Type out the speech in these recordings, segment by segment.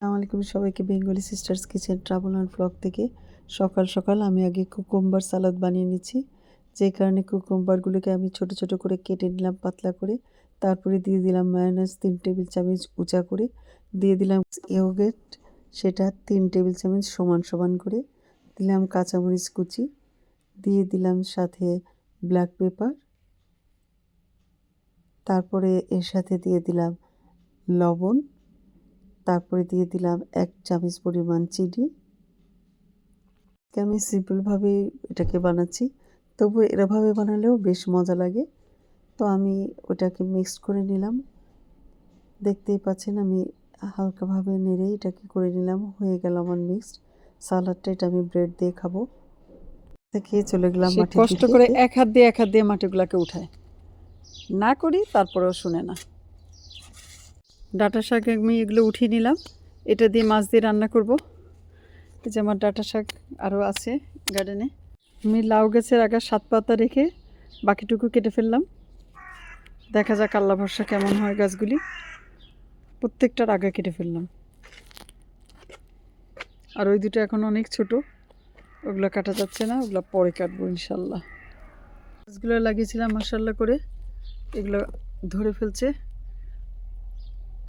আসসালামু আলাইকুম সবাইকে। Bengali sisters kitchen travel and blog থেকে সকাল সকাল আমি আগে কুকুম্বার সালাদ বানিয়ে নিচ্ছি। যে কারণে কুকুম্বারগুলোকে আমি ছোট ছোট করে কেটে নিলাম পাতলা করে। তারপরে দিয়ে দিলাম মায়োনেজ 3 টেবিল চামচ উঁচা করে, দিয়ে দিলাম ইয়োগurt, সেটা 3 টেবিল চামচ সমান সমান করে দিলাম, কাঁচামরিচ কুচি দিয়ে দিলাম, সাথে ব্ল্যাক পেপার, তারপরে এর সাথে দিয়ে দিলাম লবণ, তারপরে দিয়ে দিলাম 1 চামচ পরিমাণ চিনি। আমি সিম্পলভাবে এটাকে বানাচ্ছি, তবু এরভাবে বানালেও বেশ মজা লাগে। তো আমি ওটাকে মিক্স করে নিলাম। দেখতেই পাচ্ছেন আমি হালকাভাবে নেড়ে এটাকে করে নিলাম। হয়ে গেল আমার মিক্সড সালাডটা। এটা আমি ব্রেড দিয়ে খাবো। থেকে চলে গেলাম মাঠের দিকে। কষ্ট করে এক হাত দিয়ে মাটিগুলোকে উঠায় না করি, তারপরেও শুনে না। ডাঁটা শাক আমি এগুলো উঠিয়ে নিলাম। এটা দিয়ে মাছ দিয়ে রান্না করব। এই যে আমার ডাঁটা শাক আরও আছে গার্ডেনে। আমি লাউ গাছের আগা 7 পাতা রেখে বাকিটুকু কেটে ফেললাম। দেখা যাক আল্লাহ ভরসা কেমন হয় গাছগুলি। প্রত্যেকটার আগা কেটে ফেললাম। আর ওই দুটো এখন অনেক ছোট, ওগুলো কাটা যাচ্ছে না, ওগুলো পরে কাটবো ইনশাল্লাহ। গাছগুলো লাগিয়েছিলাম মাশাল্লাহ করে, এগুলো ধরে ফেলছে,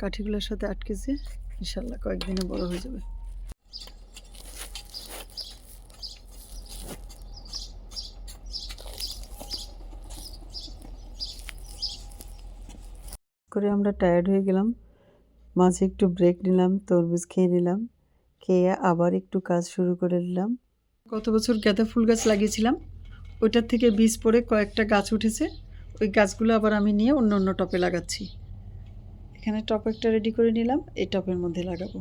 কাঠিগুলোর সাথে আটকেছে। ইনশাল্লাহ কয়েকদিনে বড় হয়ে যাবে। করে আমরা টায়ার্ড হয়ে গেলাম, মাঝে একটু ব্রেক নিলাম, তরমুজ খেয়ে নিলাম, খেয়ে আবার একটু কাজ শুরু করে নিলাম। গত বছর গাঁদা ফুল গাছ লাগিয়েছিলাম, ওইটার থেকে বীজ পড়ে কয়েকটা গাছ উঠেছে। ওই গাছগুলো আবার আমি নিয়ে অন্য অন্য টপে লাগাচ্ছি। এখানে টপ একটা রেডি করে নিলাম, এই টপের মধ্যে লাগাবো।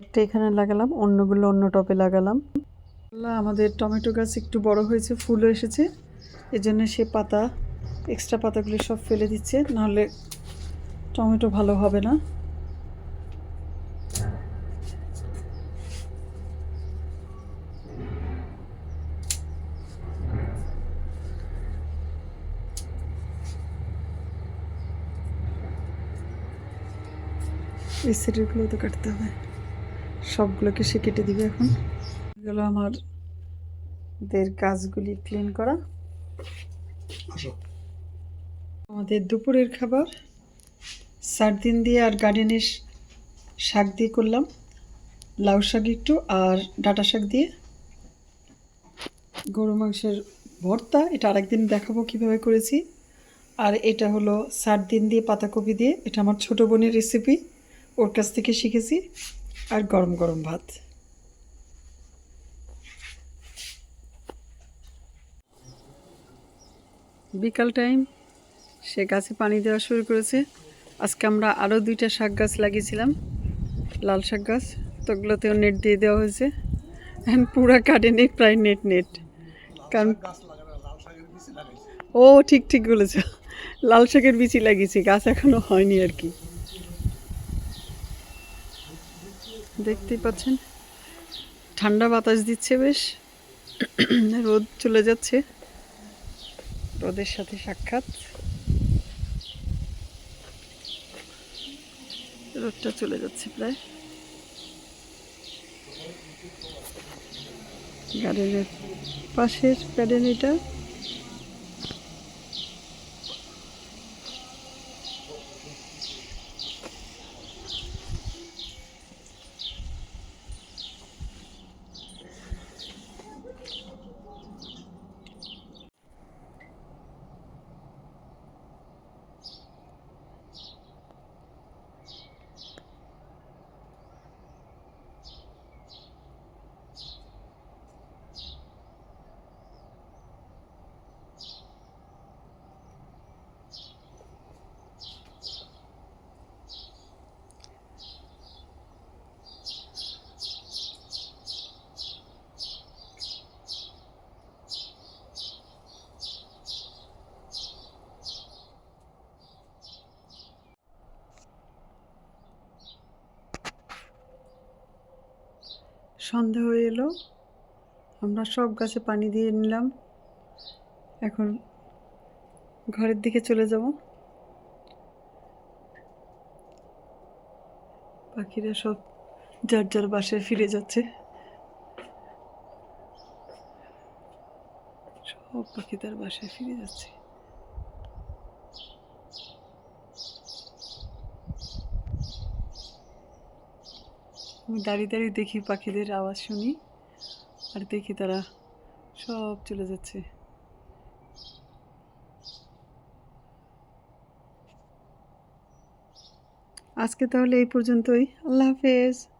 একটা এখানে লাগালাম, অন্যগুলো অন্য টপে লাগালাম। আমাদের টমেটো গাছ একটু বড় হয়েছে, ফুলও এসেছে, এজন্য সে পাতা, এক্সট্রা পাতাগুলি সব ফেলে দিচ্ছে, নাহলে টমেটো ভালো হবে না। এই সেটেরগুলো তো কাটতে হবে, সবগুলোকে সে কেটে দিবে। এখন এগুলো আমাদের গাছগুলি ক্লিন করা। আমাদের দুপুরের খাবার সার্দিন দিয়ে আর গার্ডেনের শাক দিয়ে করলাম, লাউ শাক একটু আর ডাঁটা শাক দিয়ে। গরু মাংসের ভর্তা, এটা আরেকদিন দেখাবো কিভাবে করেছি। আর এটা হলো সার্দিন দিয়ে পাতাকপি দিয়ে, এটা আমার ছোটো বোনের রেসিপি, ওর কাছ থেকে শিখেছি। আর গরম গরম ভাত। বিকাল টাইম, সে গাছে পানি দেওয়া শুরু করেছে। আজকে আমরা আরও 2টা শাক গাছ লাগিয়েছিলাম, লাল শাক গাছ, তো ওগুলোতেও নেট দিয়ে দেওয়া হয়েছে। এখন পুরা গার্ডেনে প্রায় নেট নেট, কারণ ও ঠিক ঠিক বলেছ, লাল শাকের বিচি লাগিয়েছি, গাছ এখনো হয়নি আর কি। দেখতেই পাচ্ছেন ঠান্ডা বাতাস দিচ্ছে বেশ, রোদ চলে যাচ্ছে, রোদের সাথে সাক্ষাৎ। রোদটা চলে যাচ্ছে প্রায়। গার্ডেনের পাশের গার্ডেন এটা। সন্ধ্যা হয়ে এলো, আমরা সব গাছে পানি দিয়ে নিলাম। এখন ঘরের দিকে চলে যাব। পাখিরা সব যার যার বাসায় ফিরে যাচ্ছে। সব পাখি তার বাসায় ফিরে যাচ্ছে। আমি দাঁড়িয়ে দাঁড়িয়ে দেখি, পাখিদের আওয়াজ শুনি আর দেখি তারা সব চলে যাচ্ছে। আজকে তাহলে এই পর্যন্তই। আল্লাহ হাফেজ।